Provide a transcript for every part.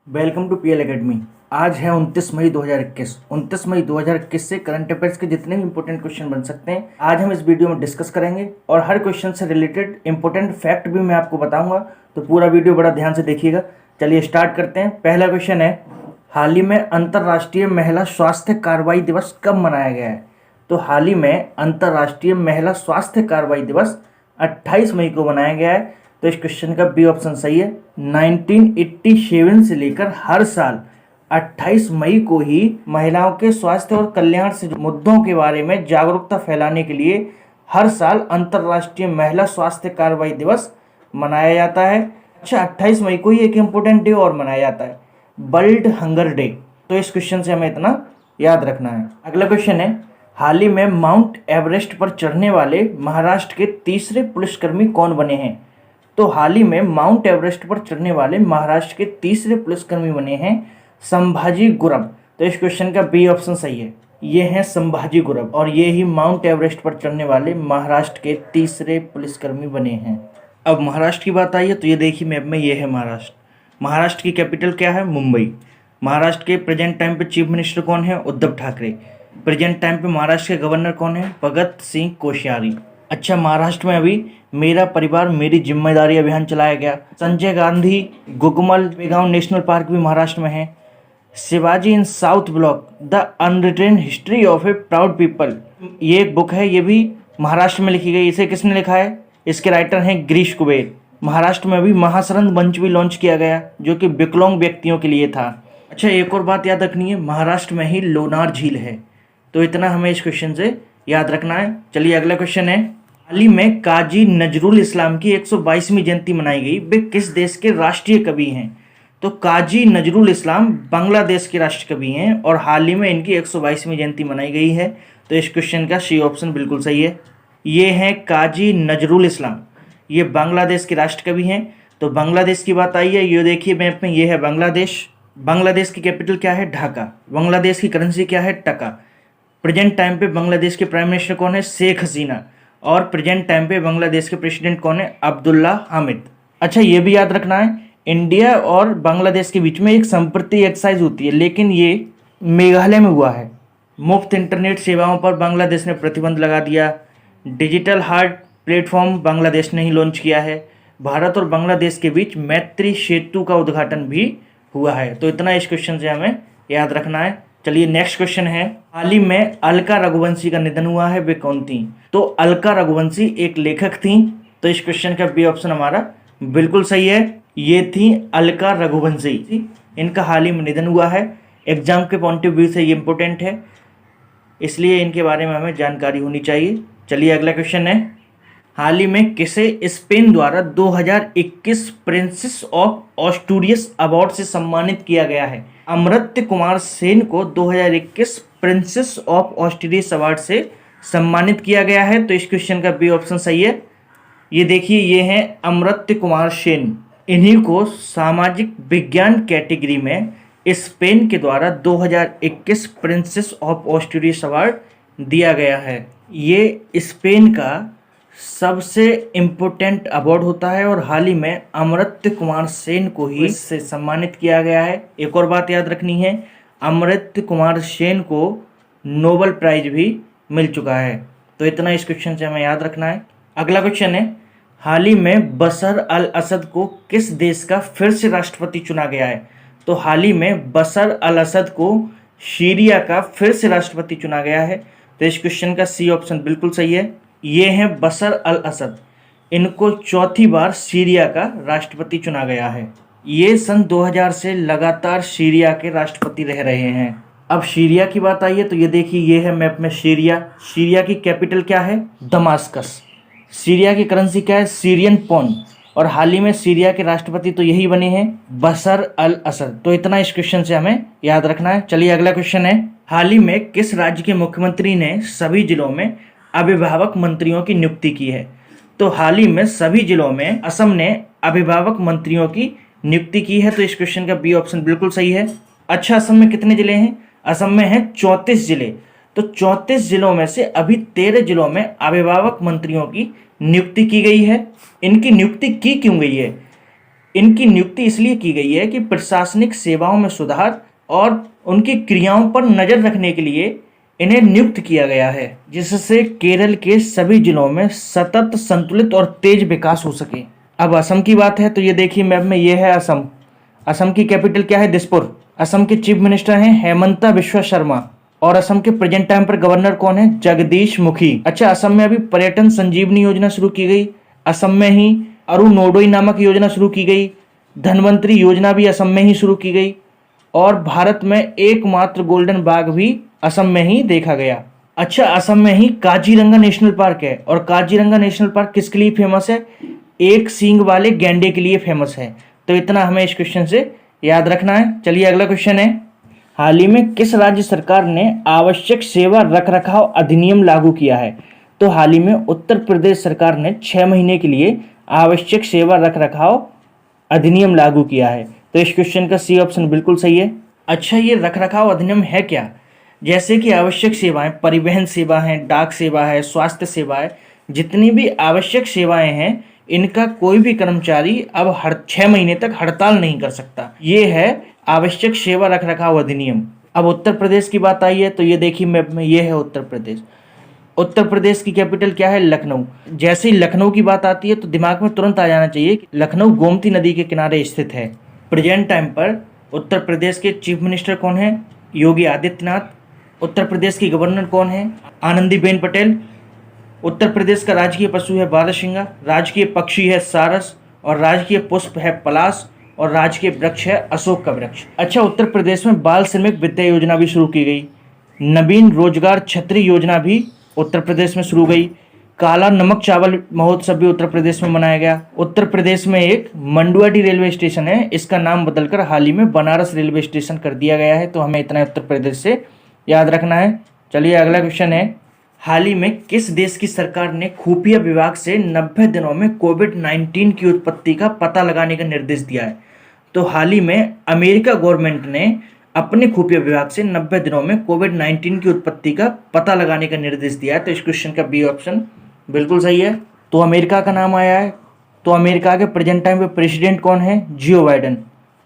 Welcome to PL academy. आज है 29 मई 2021। 29 मई 2021 से करंट अफेयर्स के जितने भी इंपॉर्टेंट क्वेश्चन बन सकते हैं आज हम इस वीडियो में डिस्कस करेंगे और हर क्वेश्चन से रिलेटेड इंपॉर्टेंट फैक्ट भी मैं आपको बताऊंगा, तो पूरा वीडियो बड़ा ध्यान से देखिएगा। चलिए स्टार्ट करते हैं। पहला क्वेश्चन है, हाल ही में अंतर्राष्ट्रीय महिला स्वास्थ्य कार्रवाई दिवस कब मनाया गया है? तो हाल ही में अंतर्राष्ट्रीय महिला स्वास्थ्य कार्रवाई दिवस 28 मई को मनाया गया है। तो इस क्वेश्चन का बी ऑप्शन सही है। 1987 से लेकर हर साल 28 मई को ही महिलाओं के स्वास्थ्य और कल्याण से जुड़े मुद्दों के बारे में जागरूकता फैलाने के लिए हर साल अंतर्राष्ट्रीय महिला स्वास्थ्य कार्रवाई दिवस मनाया जाता है। अच्छा, 28 मई को ही एक इम्पोर्टेंट डे और मनाया जाता है, वर्ल्ड हंगर डे। तो इस क्वेश्चन से हमें इतना याद रखना है। अगला क्वेश्चन है, हाल ही में माउंट एवरेस्ट पर चढ़ने वाले महाराष्ट्र के तीसरे पुलिसकर्मी कौन बने हैं? तो हाल ही में माउंट एवरेस्ट पर चढ़ने वाले महाराष्ट्र के तीसरे पुलिसकर्मी बने हैं संभाजी गुरव। तो इस क्वेश्चन का बी ऑप्शन सही है। ये हैं संभाजी गुरव और ये ही माउंट एवरेस्ट पर चढ़ने वाले महाराष्ट्र के तीसरे पुलिसकर्मी बने हैं। अब महाराष्ट्र की बात आई है तो ये देखिए मैप में, ये है महाराष्ट्र। महाराष्ट्र की कैपिटल क्या है? मुंबई। महाराष्ट्र के प्रेजेंट टाइम पे चीफ मिनिस्टर कौन है? उद्धव ठाकरे। प्रेजेंट टाइम पे महाराष्ट्र के गवर्नर कौन है? भगत सिंह कोश्यारी। अच्छा, महाराष्ट्र में अभी मेरा परिवार मेरी जिम्मेदारी अभियान चलाया गया। संजय गांधी गुगमल बेगांव नेशनल पार्क भी महाराष्ट्र में है। Shivaji in South Block the unwritten history of a proud people, ये एक बुक है, ये भी महाराष्ट्र में लिखी गई। इसे किसने लिखा है? इसके राइटर हैं गिरीश कुबेर। महाराष्ट्र में अभी महासरंद मंच भी लॉन्च किया गया जो कि विकलांग व्यक्तियों के लिए था। अच्छा, एक और बात याद रखनी है, महाराष्ट्र में ही लोनार झील है। तो इतना हमें इस क्वेश्चन से याद रखना है। चलिए अगला क्वेश्चन है, हाल ही में काजी नजरुल इस्लाम की 122वीं जयंती मनाई गई। वे किस देश के राष्ट्रीय कवि हैं? तो काजी नजरुल इस्लाम बांग्लादेश के राष्ट्र कवि हैं और हाल ही में इनकी 122वीं जयंती मनाई गई है। तो इस क्वेश्चन का सी ऑप्शन बिल्कुल सही है। ये हैं काजी नजरुल इस्लाम, ये बांग्लादेश के राष्ट्र कवि हैं। तो बांग्लादेश की बात आई है, ये देखिए मैप में, ये है बांग्लादेश। बांग्लादेश की कैपिटल क्या है? ढाका। बांग्लादेश की करेंसी क्या है? टका। प्रेजेंट टाइम पे बांग्लादेश के प्राइम मिनिस्टर कौन है? शेख हसीना। और प्रेजेंट टाइम पे बांग्लादेश के प्रेसिडेंट कौन है? अब्दुल्ला हामिद। अच्छा, ये भी याद रखना है, इंडिया और बांग्लादेश के बीच में एक संप्रति एक्सरसाइज होती है, लेकिन ये मेघालय में हुआ है। मुफ्त इंटरनेट सेवाओं पर बांग्लादेश ने प्रतिबंध लगा दिया। डिजिटल हार्ट प्लेटफॉर्म बांग्लादेश ने ही लॉन्च किया है। भारत और बांग्लादेश के बीच मैत्री सेतु का उद्घाटन भी हुआ है। तो इतना इस क्वेश्चन से हमें याद रखना है। चलिए नेक्स्ट क्वेश्चन है, हाल ही में अलका रघुवंशी का निधन हुआ है, वे कौन थी? तो अलका रघुवंशी एक लेखक थी। तो इस क्वेश्चन का बी ऑप्शन हमारा बिल्कुल सही है। ये थी अलका रघुवंशी, इनका हाल ही में निधन हुआ है। एग्जाम के पॉइंट ऑफ व्यू से ये इंपॉर्टेंट है, इसलिए इनके बारे में हमें जानकारी होनी चाहिए। चलिए अगला क्वेश्चन है, हाल ही में किसे स्पेन द्वारा 2021 प्रिंसेस ऑफ ऑस्टूरियस अवार्ड से सम्मानित किया गया है? अमर्त्य कुमार सेन को 2021 प्रिंसेस ऑफ ऑस्ट्रेलियस अवार्ड से सम्मानित किया गया है। तो इस क्वेश्चन का बी ऑप्शन सही है। ये देखिए, ये हैं अमर्त्य कुमार सेन। इन्हीं को सामाजिक विज्ञान कैटेगरी में स्पेन के द्वारा 2021 प्रिंसेस ऑफ ऑस्ट्रेलियस अवार्ड दिया गया है। ये स्पेन का सबसे इम्पोर्टेंट अवार्ड होता है और हाल ही में अमर्त्य कुमार सेन को ही इससे सम्मानित किया गया है। एक और बात याद रखनी है, अमर्त्य कुमार सेन को नोबेल प्राइज भी मिल चुका है। तो इतना इस क्वेश्चन से हमें याद रखना है। अगला क्वेश्चन है, हाल ही में बशर अल असद को किस देश का फिर से राष्ट्रपति चुना गया है? तो हाल ही में बशर अल असद को सीरिया का फिर से राष्ट्रपति चुना गया है। तो इस क्वेश्चन का सी ऑप्शन बिल्कुल सही है। ये हैं बशर अल असद, इनको चौथी बार सीरिया का राष्ट्रपति चुना गया है। ये सन 2000 से लगातार सीरिया के राष्ट्रपति रह रहे हैं। अब सीरिया की बात आई है तो ये देखिए, ये है मैप में सीरिया। सीरिया की कैपिटल क्या है? दमास्कस। सीरिया की करेंसी क्या है? Syrian pound. और हाल ही में सीरिया के राष्ट्रपति तो यही बने हैं, बशर अल असद। तो इतना इस क्वेश्चन से हमें याद रखना है। चलिए अगला क्वेश्चन है, हाल ही में किस राज्य के मुख्यमंत्री ने सभी जिलों में अभिभावक मंत्रियों की नियुक्ति की है? तो हाल ही में सभी जिलों में असम ने अभिभावक मंत्रियों की नियुक्ति की है। तो इस क्वेश्चन का बी ऑप्शन बिल्कुल सही है। अच्छा, असम में कितने जिले हैं? असम में हैं 34 जिले। तो 34 जिलों में से अभी 13 जिलों में अभिभावक मंत्रियों की नियुक्ति की गई है। इनकी नियुक्ति की क्यों गई है? इनकी नियुक्ति इसलिए की गई है कि प्रशासनिक सेवाओं में सुधार और उनकी क्रियाओं पर नजर रखने के लिए इन्हें नियुक्त किया गया है, जिससे केरल के सभी जिलों में सतत, संतुलित और तेज विकास हो सके। अब असम की बात है तो ये देखिए मैप में, ये है असम। असम की कैपिटल क्या है? दिसपुर। असम के चीफ मिनिस्टर हैं हेमंता बिश्वा शर्मा और असम के प्रेजेंट टाइम पर गवर्नर कौन है? जगदीश मुखी। अच्छा, असम में अभी पर्यटन संजीवनी योजना शुरू की गई। असम में ही अरुणोदय नामक योजना शुरू की गई। धनवंतरी योजना भी असम में ही शुरू की गई और भारत में एकमात्र गोल्डन बाघ भी असम में ही देखा गया। अच्छा, असम में ही काजीरंगा नेशनल पार्क है और काजीरंगा नेशनल पार्क किसके लिए फेमस है? एक सींग वाले गैंडे के लिए फेमस है। तो इतना हमें इस क्वेश्चन से याद रखना है। चलिए अगला क्वेश्चन है, हाल ही में किस राज्य सरकार ने आवश्यक सेवा रखरखाव अधिनियम लागू किया है? तो हाल ही में उत्तर प्रदेश सरकार ने 6 महीने के लिए आवश्यक सेवा रखरखाव अधिनियम लागू किया है। तो इस क्वेश्चन का सी ऑप्शन बिल्कुल सही है। अच्छा, ये रखरखाव अधिनियम है क्या? जैसे कि आवश्यक सेवाएं, परिवहन सेवा है, डाक सेवा है, स्वास्थ्य सेवा है, जितनी भी आवश्यक सेवाएं हैं, इनका कोई भी कर्मचारी अब हर 6 महीने तक हड़ताल नहीं कर सकता। ये है आवश्यक सेवा रखरखाव अधिनियम। अब उत्तर प्रदेश की बात आई है तो ये देखिए मैप में, ये है उत्तर प्रदेश। उत्तर प्रदेश की कैपिटल क्या है? लखनऊ। जैसे ही लखनऊ की बात आती है तो दिमाग में तुरंत आ जाना चाहिए कि लखनऊ गोमती नदी के किनारे स्थित है। प्रेजेंट टाइम पर उत्तर प्रदेश के चीफ मिनिस्टर कौन है? योगी आदित्यनाथ। उत्तर प्रदेश की गवर्नर कौन है? आनंदीबेन पटेल। उत्तर प्रदेश का राजकीय पशु है बारहसिंगा, राजकीय पक्षी है सारस और राजकीय पुष्प है पलाश और राजकीय वृक्ष है अशोक का वृक्ष। अच्छा, उत्तर प्रदेश में बाल श्रमिक विद्या योजना भी शुरू की गई। नवीन रोजगार छतरी योजना भी उत्तर प्रदेश में शुरू गई। काला नमक चावल महोत्सव भी उत्तर प्रदेश में मनाया गया। उत्तर प्रदेश में एक मंडुआडीह रेलवे स्टेशन है, इसका नाम बदलकर हाल ही में बनारस रेलवे स्टेशन कर दिया गया है। तो हमें इतना उत्तर प्रदेश से याद रखना है। चलिए अगला क्वेश्चन है, हाल ही में किस देश की सरकार ने खुफिया विभाग से 90 दिनों में कोविड-19 की उत्पत्ति का पता लगाने का निर्देश दिया है? तो हाल ही में अमेरिका गवर्नमेंट ने अपने खुफिया विभाग से 90 दिनों में कोविड-19 की उत्पत्ति का पता लगाने का निर्देश दिया है। तो इस क्वेश्चन का बी ऑप्शन बिल्कुल सही है। तो अमेरिका का नाम आया है। तो अमेरिका के प्रेजेंट टाइम पे प्रेसिडेंट कौन है? जियो बाइडेन।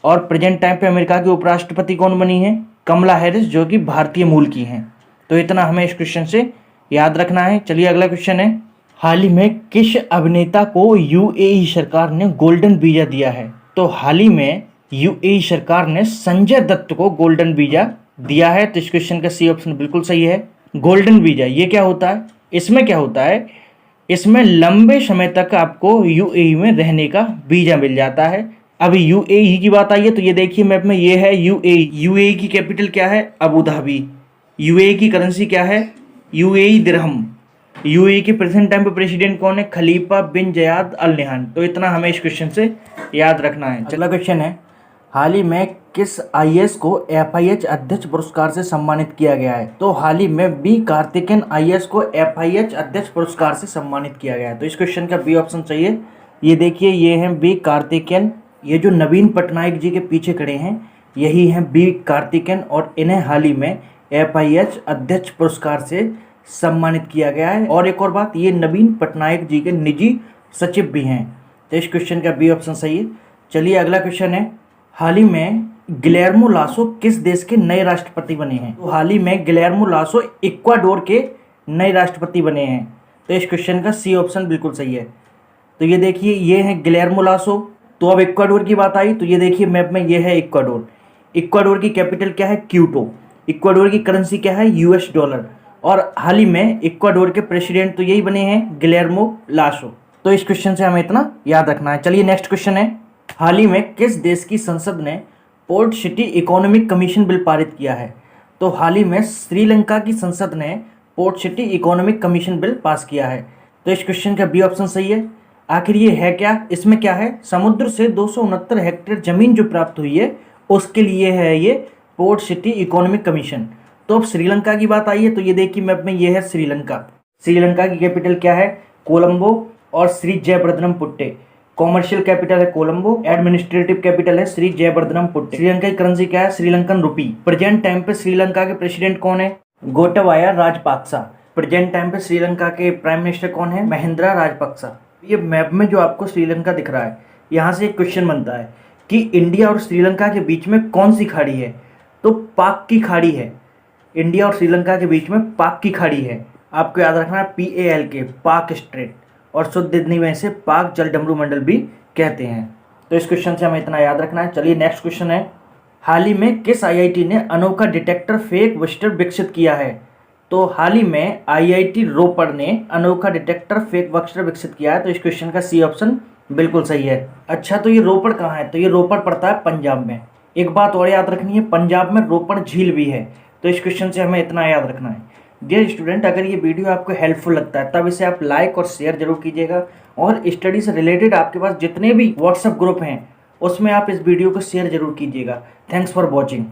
और प्रेजेंट टाइम पे अमेरिका की उपराष्ट्रपति कौन बनी है? कमला हैरिस, जो कि भारतीय मूल की हैं। तो इतना हमें इस क्वेश्चन से याद रखना है। चलिए अगला क्वेश्चन है, हाल ही में किस अभिनेता को यूएई सरकार ने गोल्डन वीजा दिया है? तो हाल ही में यूएई सरकार ने संजय दत्त को गोल्डन वीजा दिया है। तो इस क्वेश्चन का सी ऑप्शन बिल्कुल सही है। गोल्डन वीजा ये क्या होता है? इसमें क्या होता है, इसमें लंबे समय तक आपको यूएई में रहने का वीजा मिल जाता है। अभी यूएई की बात आई है तो ये देखिए मैप में, ये है यूएई। यूएई की कैपिटल क्या है? Abu Dhabi. यूएई की करेंसी क्या है? यूएई दिरहम। यूएई के प्रेजेंट टाइम पे प्रेसिडेंट कौन है? खलीफा बिन जयाद अल नहयान। तो इतना हमें इस क्वेश्चन से याद रखना है। अगला क्वेश्चन है, हाल ही में किस आईएएस को एफआईएच अध्यक्ष पुरस्कार से सम्मानित किया गया है? तो हाल ही में बी कार्तिकेयन आईएएस को एफआईएच अध्यक्ष पुरस्कार से सम्मानित किया गया है। तो इस क्वेश्चन का बी ऑप्शन चाहिए। ये देखिए, ये हैं बी कार्तिकेयन। ये जो नवीन पटनायक जी के पीछे खड़े हैं, यही हैं बी कार्तिकेयन और इन्हें हाल ही में एफआईएच अध्यक्ष पुरस्कार से सम्मानित किया गया है। और एक और बात, ये नवीन पटनायक जी के निजी सचिव भी हैं। तो इस क्वेश्चन का बी ऑप्शन सही है। चलिए अगला क्वेश्चन है, हाल ही में गिलेर्मो लासो किस देश के नए राष्ट्रपति बने हैं? तो हाल ही में गिलेर्मो लासो इक्वाडोर के नए राष्ट्रपति बने हैं। तो इस क्वेश्चन का सी ऑप्शन बिल्कुल सही है। तो ये देखिए, ये है गिलेर्मो लासो। तो अब इक्वाडोर की बात आई तो ये देखिए मैप में, ये है इक्वाडोर। इक्वाडोर की कैपिटल क्या है? क्यूटो। इक्वाडोर की करेंसी क्या है? US dollar. और हाल ही में इक्वाडोर के प्रेसिडेंट तो यही बने हैं, गिलेर्मो लासो। तो इस क्वेश्चन से हमें इतना याद रखना है। चलिए नेक्स्ट क्वेश्चन है, हाल ही में किस देश की संसद ने port city economic commission bill पारित किया है? तो हाल ही में श्रीलंका की संसद ने port city economic commission bill pass किया है। तो इस क्वेश्चन का बी ऑप्शन सही है। आखिर ये है क्या? इसमें क्या है, समुद्र से 269 हेक्टेयर जमीन जो प्राप्त हुई है उसके लिए है ये पोर्ट सिटी इकोनॉमिक कमीशन। तो अब श्रीलंका की बात आई है तो ये देखिए मैप में, ये है श्रीलंका। श्रीलंका की कैपिटल क्या है? कोलंबो और श्री जयवर्धनम पुट्टे। कॉमर्शियल कैपिटल है कोलंबो, एडमिनिस्ट्रेटिव कैपिटल है श्री जयवर्धनम पुट्टे। श्रीलंका की करेंसी क्या है? श्रीलंकन रुपी। प्रेजेंट टाइम पे श्रीलंका के प्रेसिडेंट कौन है? गोटाबाया राजपक्सा। प्रेजेंट टाइम पे श्रीलंका के प्राइम मिनिस्टर कौन है? महिंद्रा राजपक्सा। ये मैप में जो आपको श्रीलंका दिख रहा है, यहाँ से एक क्वेश्चन बनता है कि इंडिया और श्रीलंका के बीच में कौन सी खाड़ी है? तो पाक की खाड़ी है। इंडिया और श्रीलंका के बीच में पाक की खाड़ी है। आपको याद रखना है PALK, पाक स्ट्रेट, और शुद्ध हिंदी में इसे पाक जलडमरू मंडल भी कहते हैं। तो इस क्वेश्चन से हमें इतना याद रखना है। चलिए नेक्स्ट क्वेश्चन है, हाल ही में किस IIT ने अनोखा डिटेक्टर फेक विजिटर विकसित किया है? तो हाल ही में IIT रोपड़ ने अनोखा डिटेक्टर फेक विजिटर विकसित किया है। तो इस क्वेश्चन का सी ऑप्शन बिल्कुल सही है। अच्छा, तो ये रोपड़ कहाँ है? तो ये रोपड़ पड़ता है पंजाब में। एक बात और याद रखनी है, पंजाब में रोपड़ झील भी है। तो इस क्वेश्चन से हमें इतना याद रखना है। डियर स्टूडेंट, अगर ये वीडियो आपको हेल्पफुल लगता है तब इसे आप लाइक और शेयर जरूर कीजिएगा, और स्टडी से रिलेटेड आपके पास जितने भी व्हाट्सएप ग्रुप हैं उसमें आप इस वीडियो को शेयर जरूर कीजिएगा। Thanks for watching.